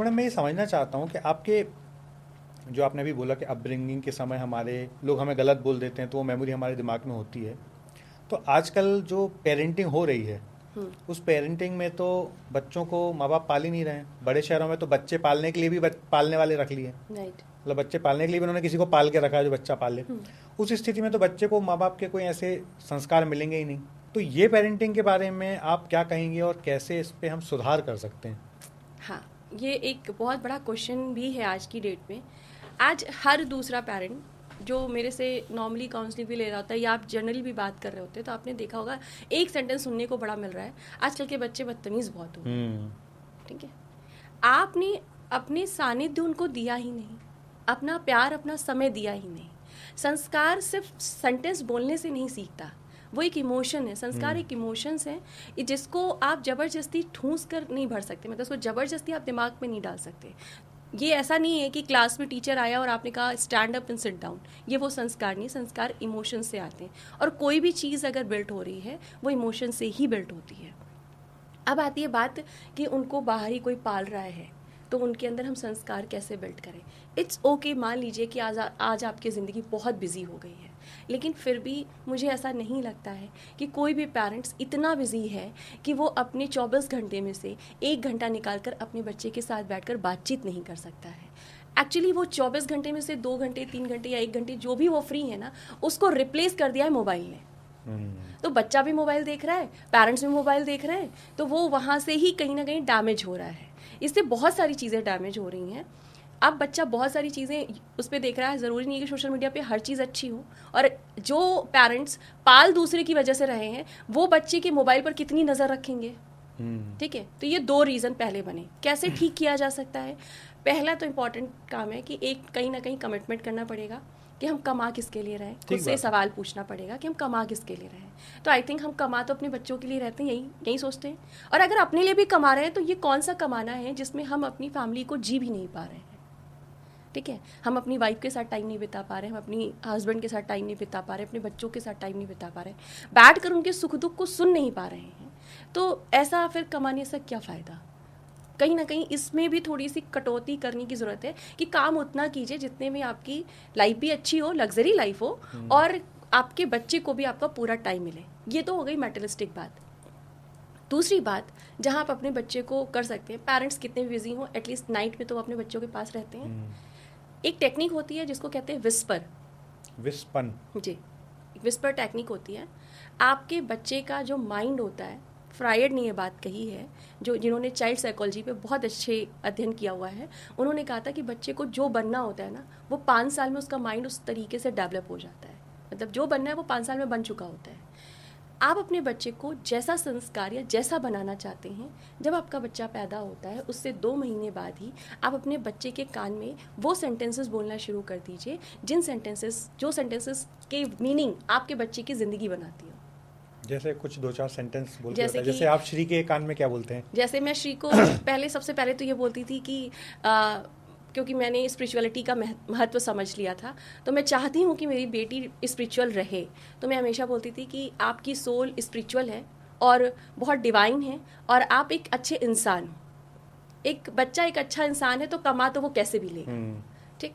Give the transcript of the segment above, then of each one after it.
Madam मैं ये समझना चाहता हूँ कि आपके जो आपने अभी बोला कि अपब्रिंगिंग के समय हमारे लोग हमें गलत बोल देते हैं तो वो मेमोरी हमारे दिमाग में होती है, तो आजकल जो पेरेंटिंग हो रही है उस पेरेंटिंग में तो बच्चों को माँ बाप पाल ही नहीं रहे हैं। बड़े शहरों में तो बच्चे पालने के लिए भी पालने वाले रख लिए, मतलब बच्चे पालने के लिए भी उन्होंने किसी को पाल के रखा है जो बच्चा पाले। उस स्थिति में तो बच्चे को माँ बाप के कोई ऐसे संस्कार मिलेंगे ही नहीं। तो ये पेरेंटिंग के बारे में आप क्या कहेंगे और कैसे इस पे हम सुधार कर सकते हैं? हाँ, ये एक बहुत बड़ा क्वेश्चन भी है आज की डेट में। आज हर दूसरा पेरेंट जो मेरे से नॉर्मली काउंसलिंग भी ले रहा होता है या आप जनरली भी बात कर रहे होते हैं तो आपने देखा होगा एक सेंटेंस सुनने को बड़ा मिल रहा है, आजकल के बच्चे बदतमीज बहुत हो गए। ठीक है, आपने अपने सानिध्य उनको दिया ही नहीं, अपना प्यार अपना समय दिया ही नहीं। संस्कार सिर्फ सेंटेंस बोलने से नहीं सीखता, वो एक इमोशन है। संस्कार एक इमोशंस है जिसको आप जबरदस्ती ठूंस कर नहीं भर सकते, मतलब उसको जबरदस्ती आप दिमाग में नहीं डाल सकते। ये ऐसा नहीं है कि क्लास में टीचर आया और आपने कहा stand up and sit down, ये वो संस्कार नहीं। संस्कार इमोशन से आते हैं और कोई भी चीज़ अगर बिल्ट हो रही है वो इमोशन से ही बिल्ट होती है। अब आती है बात कि उनको बाहर ही कोई पाल रहा है तो उनके अंदर हम संस्कार कैसे बिल्ड करें। इट्स ओके, मान लीजिए कि आज आपकी ज़िंदगी बहुत बिजी हो गई है, लेकिन फिर भी मुझे ऐसा नहीं लगता है कि कोई भी पेरेंट्स इतना बिजी है कि वो अपने 24 घंटे में से 1 घंटा निकालकर अपने बच्चे के साथ बैठकर बातचीत नहीं कर सकता है। एक्चुअली वो 24 घंटे में से 2 घंटे 3 घंटे या 1 घंटे जो भी वो फ्री है ना, उसको रिप्लेस कर दिया है मोबाइल ने। तो बच्चा भी मोबाइल देख रहा है, पेरेंट्स भी मोबाइल देख रहे हैं, तो वो वहाँ से ही कहीं ना कहीं डैमेज हो रहा है। इससे बहुत सारी चीज़ें डैमेज हो रही हैं। अब बच्चा बहुत सारी चीज़ें उस पर देख रहा है, ज़रूरी नहीं है कि सोशल मीडिया पे हर चीज़ अच्छी हो। और जो पेरेंट्स पाल दूसरे की वजह से रहे हैं वो बच्चे के मोबाइल पर कितनी नज़र रखेंगे। ठीक है, तो ये 2 रीज़न पहले बने। कैसे ठीक किया जा सकता है? पहला तो इम्पॉर्टेंट काम है कि एक कहीं ना कहीं कमिटमेंट करना पड़ेगा कि हम कमा किसके लिए रहे हैं। खुद से सवाल पूछना पड़ेगा कि हम कमा किसके लिए रहे हैं। तो आई थिंक हम कमा तो अपने बच्चों के लिए रहते हैं, यही सोचते हैं। और अगर अपने लिए भी कमा रहे हैं तो ये कौन सा कमाना है जिसमें हम अपनी फैमिली को जी भी नहीं पा रहे हैं। ठीक है, हम अपनी वाइफ के साथ टाइम नहीं बिता पा रहे, हम अपनी हस्बैंड के साथ टाइम नहीं बिता पा रहे, अपने बच्चों के साथ टाइम नहीं बिता पा रहे, बैठ कर उनके सुख दुख को सुन नहीं पा रहे हैं। तो ऐसा फिर कमाने से क्या फ़ायदा? कहीं ना कहीं इसमें भी थोड़ी सी कटौती करने की ज़रूरत है कि काम उतना कीजिए जितने में आपकी लाइफ भी अच्छी हो, लग्जरी लाइफ हो, और आपके बच्चे को भी आपका पूरा टाइम मिले। ये तो हो गई मैटेरियलिस्टिक बात। दूसरी बात, जहाँ आप अपने बच्चे को कर सकते हैं, पेरेंट्स कितने भी बिजी हों, एटलीस्ट नाइट में तो अपने बच्चों के पास रहते हैं। एक टेक्निक होती है जिसको कहते हैं विस्पर जी, विस्पर टेक्निक होती है। आपके बच्चे का जो माइंड होता है, फ्रायड ने ये बात कही है, जिन्होंने चाइल्ड साइकोलॉजी पे बहुत अच्छे अध्ययन किया हुआ है, उन्होंने कहा था कि बच्चे को जो बनना होता है ना, वो 5 साल में उसका माइंड उस तरीके से डेवलप हो जाता है। मतलब जो बनना है वो 5 साल में बन चुका होता है। आप अपने बच्चे को जैसा संस्कार या जैसा बनाना चाहते हैं, जब आपका बच्चा पैदा होता है उससे 2 महीने बाद ही आप अपने बच्चे के कान में वो सेंटेंसेस बोलना शुरू कर दीजिए जो सेंटेंसेस के मीनिंग आपके बच्चे की ज़िंदगी बनाती हो। जैसे कुछ 2-4 सेंटेंस बोल के जैसे आप श्री के कान में क्या बोलते हैं? जैसे मैं श्री को सबसे पहले तो ये बोलती थी कि क्योंकि मैंने स्पिरिचुअलिटी का महत्व समझ लिया था, तो मैं चाहती हूँ कि मेरी बेटी स्पिरिचुअल रहे, तो मैं हमेशा बोलती थी कि आपकी सोल स्पिरिचुअल है और बहुत डिवाइन है और आप एक अच्छे इंसान हो। एक बच्चा एक अच्छा इंसान है तो कमा तो वो कैसे भी लेगा। ठीक।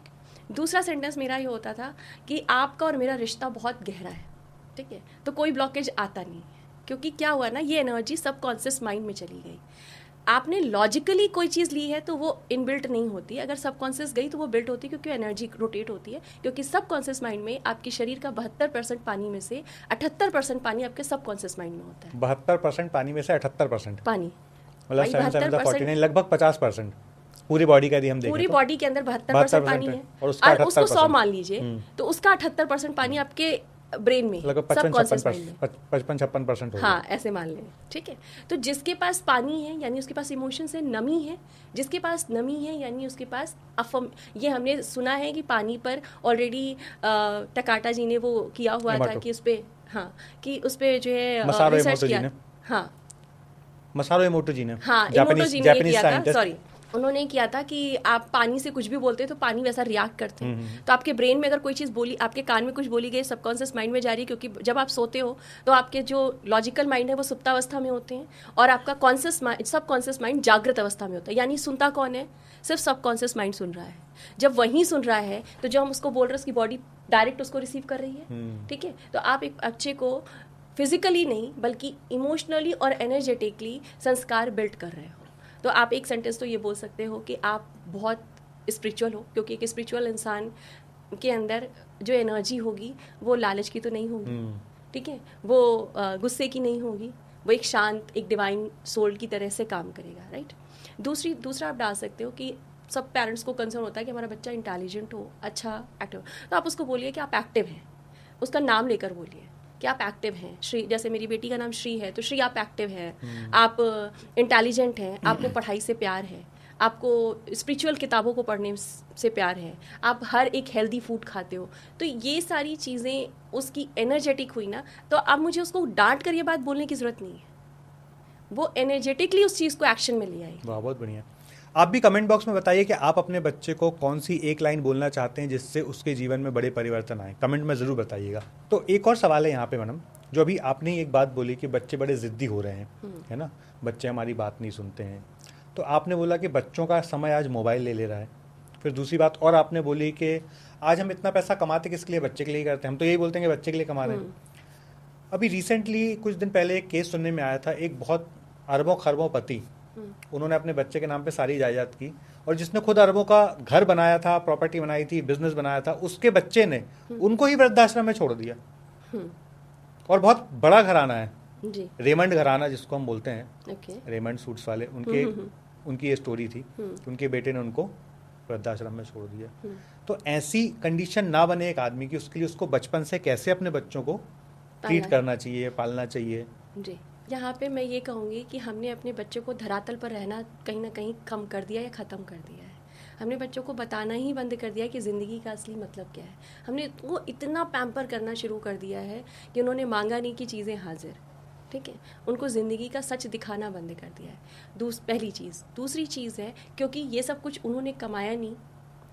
दूसरा सेंटेंस मेरा ये होता था कि आपका और मेरा रिश्ता बहुत गहरा है। ठीक है, तो कोई ब्लॉकेज आता नहीं, क्योंकि क्या हुआ ना, ये एनर्जी सबकॉन्शियस माइंड में चली गई। आपने लॉजिकली कोई चीज़ ली है तो वो इनबिल्ट नहीं होती, अगर सबकॉन्शियस गई तो वो बिल्ट होती है, क्योंकि एनर्जी रोटेट होती है। क्योंकि सबकॉन्शियस माइंड में आपके शरीर का 72% पानी में से 78% पानी आपके सबकॉन्शियस माइंड में होता है। 72% पानी में से 78% पानी, मतलब 7 लगभग 50%। पूरी बॉडी का यदि हम देखें, पूरी बॉडी के अंदर 72% पानी है और उसको 100 मान लीजिए, तो उसका 78% पानी आपके ब्रेन में, सबकॉन्शियस माइंड में 55-56% होगा। हाँ, ऐसे मान लें। ठीक है, तो जिसके पास पानी है यानी उसके पास इमोशंस है, नमी है। जिसके पास नमी है यानी उसके पास ये हमने सुना है कि पानी पर ऑलरेडी टकाटा जी ने वो किया हुआ था कि उस पे, हाँ, कि उस पे जो है रिसर्च किया। हाँ, मसारो इमोटो जी ने, हाँ, इमोटो जी ने किया था, सॉरी, उन्होंने किया था कि आप पानी से कुछ भी बोलते हैं तो पानी वैसा रिएक्ट करते हैं। तो आपके ब्रेन में अगर कोई चीज़ बोली, आपके कान में कुछ बोली गई, सबकॉन्शियस माइंड में जा रही है, क्योंकि जब आप सोते हो तो आपके जो लॉजिकल माइंड है वो सुप्तावस्था में होते हैं और आपका कॉन्शियस माइंड, सबकॉन्शियस माइंड जागृत अवस्था में होता है। यानी सुनता कौन है? सिर्फ सबकॉन्शियस माइंड सुन रहा है। जब वही सुन रहा है तो जो हम उसको बोल रहे हैं उसकी बॉडी डायरेक्ट उसको रिसीव कर रही है। ठीक है, तो आप एक बच्चे को फिजिकली नहीं बल्कि इमोशनली और एनर्जेटिकली संस्कार बिल्ड कर रहे हो। तो आप एक सेंटेंस तो ये बोल सकते हो कि आप बहुत स्पिरिचुअल हो, क्योंकि एक स्पिरिचुअल इंसान के अंदर जो एनर्जी होगी वो लालच की तो नहीं होगी। ठीक है, वो गुस्से की नहीं होगी, वो एक शांत, एक डिवाइन सोल की तरह से काम करेगा। राइट। दूसरा आप डाल सकते हो कि सब पेरेंट्स को कंसर्न होता है कि हमारा बच्चा इंटेलिजेंट हो, अच्छा एक्टिव, तो आप उसको बोलिए कि आप एक्टिव हैं, उसका नाम लेकर बोलिए कि आप एक्टिव हैं। श्री, जैसे मेरी बेटी का नाम श्री है, तो श्री आप एक्टिव हैं, आप इंटेलिजेंट हैं, आपको पढ़ाई से प्यार है, आपको स्पिरिचुअल किताबों को पढ़ने से प्यार है, आप हर एक हेल्दी फूड खाते हो। तो ये सारी चीज़ें उसकी एनर्जेटिक हुई ना, तो अब मुझे उसको डांट कर ये बात बोलने की ज़रूरत नहीं है, वो एनर्जेटिकली उस चीज़ को एक्शन में ले आई। बहुत बढ़िया। आप भी कमेंट बॉक्स में बताइए कि आप अपने बच्चे को कौन सी एक लाइन बोलना चाहते हैं जिससे उसके जीवन में बड़े परिवर्तन आए। कमेंट में ज़रूर बताइएगा। तो एक और सवाल है यहाँ पे मैडम, जो अभी आपने एक बात बोली कि बच्चे बड़े ज़िद्दी हो रहे हैं, है ना, बच्चे हमारी बात नहीं सुनते हैं। तो आपने बोला कि बच्चों का समय आज मोबाइल ले रहा है। फिर दूसरी बात और आपने बोली कि आज हम इतना पैसा कमाते किसके लिए? बच्चे के लिए करते हैं। हम तो यही बोलते हैं कि बच्चे के लिए कमा रहे हैं। अभी रिसेंटली कुछ दिन पहले एक केस सुनने में आया था, एक बहुत अरबों खरबों पति, उन्होंने अपने बच्चे के नाम पे सारी जायदाद की, और जिसने खुद अरबों का घर बनाया था, प्रॉपर्टी बनाई थी, बिजनेस बनाया था, उसके बच्चे ने उनको ही वृद्धाश्रम में छोड़ दिया। और बहुत बड़ा घराना है जी, रेमंड घराना जिसको हम बोलते हैं, रेमंड सूट्स वाले, उनकी ये स्टोरी थी, उनके बेटे ने उनको वृद्धाश्रम में छोड़ दिया। तो ऐसी कंडीशन ना बने एक आदमी की, उसके लिए उसको बचपन से कैसे अपने बच्चों को ट्रीट करना चाहिए, पालना चाहिए जी। यहाँ पे मैं ये कहूँगी कि हमने अपने बच्चों को धरातल पर रहना कहीं ना कहीं कम कर दिया या ख़त्म कर दिया है। हमने बच्चों को बताना ही बंद कर दिया है कि ज़िंदगी का असली मतलब क्या है। हमने वो इतना पैम्पर करना शुरू कर दिया है कि उन्होंने मांगा नहीं की चीज़ें हाजिर। ठीक है, उनको ज़िंदगी का सच दिखाना बंद कर दिया है। पहली चीज़। दूसरी चीज़ है, क्योंकि ये सब कुछ उन्होंने कमाया नहीं,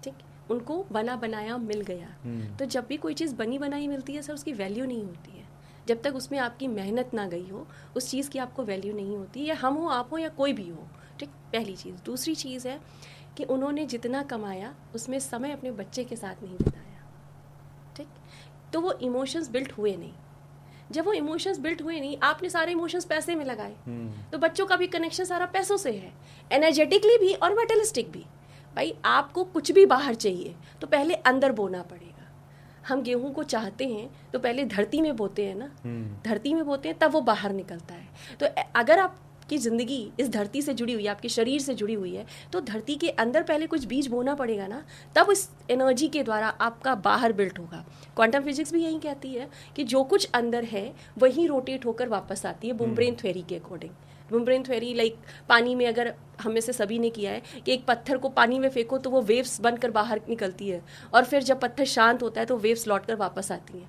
ठीक, उनको बना बनाया मिल गया। तो जब भी कोई चीज़ बनी बनाई मिलती है सर, उसकी वैल्यू नहीं होती है। जब तक उसमें आपकी मेहनत ना गई हो, उस चीज़ की आपको वैल्यू नहीं होती, या हम हो, आप हो, या कोई भी हो। ठीक, पहली चीज़। दूसरी चीज़ है कि उन्होंने जितना कमाया उसमें समय अपने बच्चे के साथ नहीं बिताया। ठीक, तो वो इमोशंस बिल्ट हुए नहीं। जब वो इमोशंस बिल्ट हुए नहीं, आपने सारे इमोशंस पैसे में लगाए, तो बच्चों का भी कनेक्शन सारा पैसों से है, एनर्जेटिकली भी और मेटलिस्टिक भी। भाई आपको कुछ भी बाहर चाहिए तो पहले अंदर बोना पड़ेगा। हम गेहूं को चाहते हैं तो पहले धरती में बोते हैं ना, धरती में बोते हैं तब वो बाहर निकलता है। तो अगर आपकी ज़िंदगी इस धरती से जुड़ी हुई है, आपके शरीर से जुड़ी हुई है, तो धरती के अंदर पहले कुछ बीज बोना पड़ेगा ना, तब इस एनर्जी के द्वारा आपका बाहर बिल्ट होगा। क्वांटम फिजिक्स भी यही कहती है कि जो कुछ अंदर है वही रोटेट होकर वापस आती है, बुमब्रेन थ्योरी के अकॉर्डिंग। बुमब्रेन थ्योरी लाइक पानी में, अगर हम में से सभी ने किया है कि एक पत्थर को पानी में फेंको तो वो वेव्स बनकर बाहर निकलती है, और फिर जब पत्थर शांत होता है तो वेव्स लौटकर वापस आती हैं।